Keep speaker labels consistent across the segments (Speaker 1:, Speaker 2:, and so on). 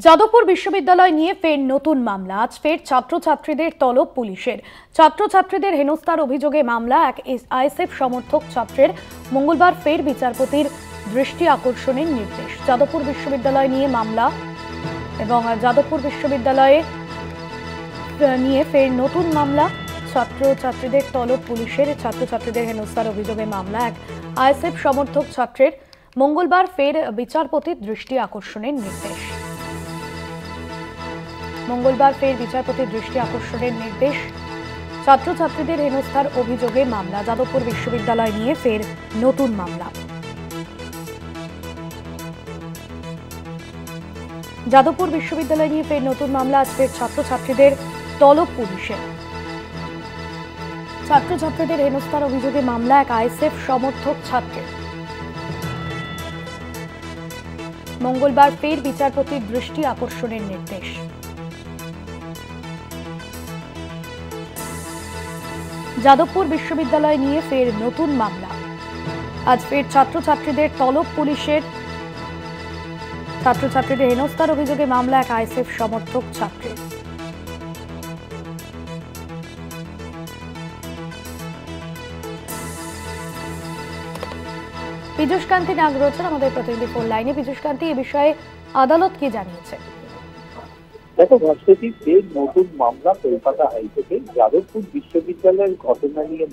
Speaker 1: যাদবপুর বিশ্ববিদ্যালয় নিয়ে ফের নতুন মামলা। আজ ফের ছাত্রছাত্রীদের তলব পুলিশের। ছাত্রছাত্রীদের হেনস্থার অভিযোগে মামলা। এক আইএসএফ সমর্থক ছাত্রের মঙ্গলবার ফের বিচারপতির দৃষ্টি আকর্ষণের নির্দেশ। যাদবপুর বিশ্ববিদ্যালয় নিয়ে মামলা এবং যাদবপুর বিশ্ববিদ্যালয়ে নিয়ে ফের নতুন মামলা। ছাত্রছাত্রীদের তলব পুলিশের। ছাত্রছাত্রীদের হেনস্থার অভিযোগে মামলা। এক আইএসএফ সমর্থক ছাত্রের মঙ্গলবার ফের বিচারপতির দৃষ্টি আকর্ষণের নির্দেশ। মঙ্গলবার ফের বিচারপতির দৃষ্টি আকর্ষণের নির্দেশ। ছাত্রছাত্রীদের হেনস্থার অভিযোগে মামলা। যাদবপুর বিশ্ববিদ্যালয় নিয়ে ফের নতুন মামলা। যাদবপুর বিশ্ববিদ্যালয় নিয়ে ফের নতুন মামলা। আজ ফের ছাত্রছাত্রীদের তলব পুলিশে। ছাত্রছাত্রীদের হেনস্থার অভিযোগে মামলা। এক আইএসএফ সমর্থক ছাত্রের মঙ্গলবার ফের বিচারপতির দৃষ্টি আকর্ষণের নির্দেশ। যাদবপুর বিশ্ববিদ্যালয় নিয়ে ফের নতুন মামলা। আজ ফের ছাত্রছাত্রীদের তলব পুলিশের। ছাত্রছাত্রীদের হেনস্থার অভিযোগে মামলা। এক আইএসএফ সমর্থক ছাত্রের। পীযূষ কান্তি নাগ রয়েছেন আমাদের প্রতিনিধি ফোন লাইনে। পীযূষ কান্তি, এ বিষয়ে আদালত কি জানিয়েছে?
Speaker 2: দেখো ভাস্করী, ফের নতুন মামলা কলকাতা হাইকোর্টে। যাদবপুর বিশ্ববিদ্যালয়ের ঘটনা নিয়ে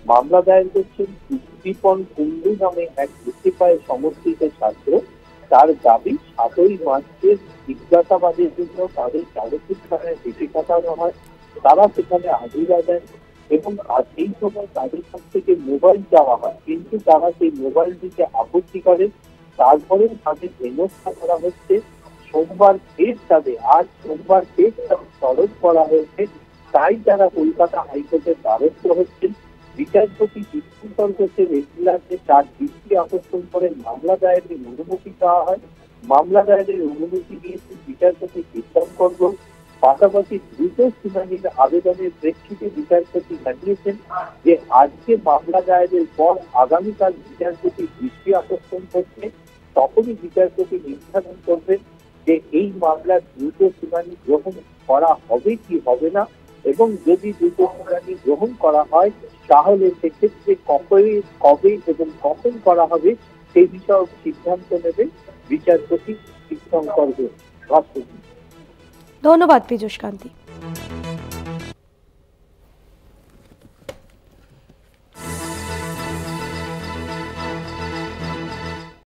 Speaker 2: মামলা দায়ের করছেন উদ্দীপন কুণ্ডু নামে এক ইস্তেফায় সমর্থিত ছাত্র। তার দাবি ৭ই মার্চের জিজ্ঞাসাবাদের জন্য তাদের যাদবপুর থানায় চিঠি পাঠানো হয়। তারা সেখানে হাজিরা দেন এবং সেই সময় তাদের কাছ থেকে মোবাইল চাওয়া হয়, কিন্তু তারা সেই মোবাইল দিতে আপত্তি করেন। তারপরে তাদের হেনস্থা করা হচ্ছে। সোমবার ফের তাদের তলব করা হয়েছে। তাই তারা কলকাতা হাইকোর্টের দ্বারস্থ হচ্ছেন। বিচারপতি দীপঙ্কর ঘোষের এজলাসে তার দৃষ্টি আকর্ষণ করে মামলা দায়েরের অনুমতি চাওয়া হয়। মামলা দায়েরের অনুমতি দিয়েছেন বিচারপতি দীপঙ্কর ঘোষ। পাশাপাশি দ্রুত শুনানির আবেদনের প্রেক্ষিতে বিচারপতি জানিয়েছেন যে আজকে মামলা দায়েরের পর আগামীকাল বিচারপতি দৃষ্টি আকর্ষণ করছে, তখনই বিচারপতি নির্ধারণ করবেন যে এই মামলার দ্রুত শুনানি গ্রহণ করা হবে কি হবে না, এবং যদি দ্রুত শুনানি গ্রহণ করা হয় তাহলে সেক্ষেত্রে কবে এবং কখন করা হবে সেই বিষয়ে সিদ্ধান্ত নেবেন বিচারপতি দীপঙ্কর ঘোষ।
Speaker 1: ধন্যবাদ পীযূষ কান্তি।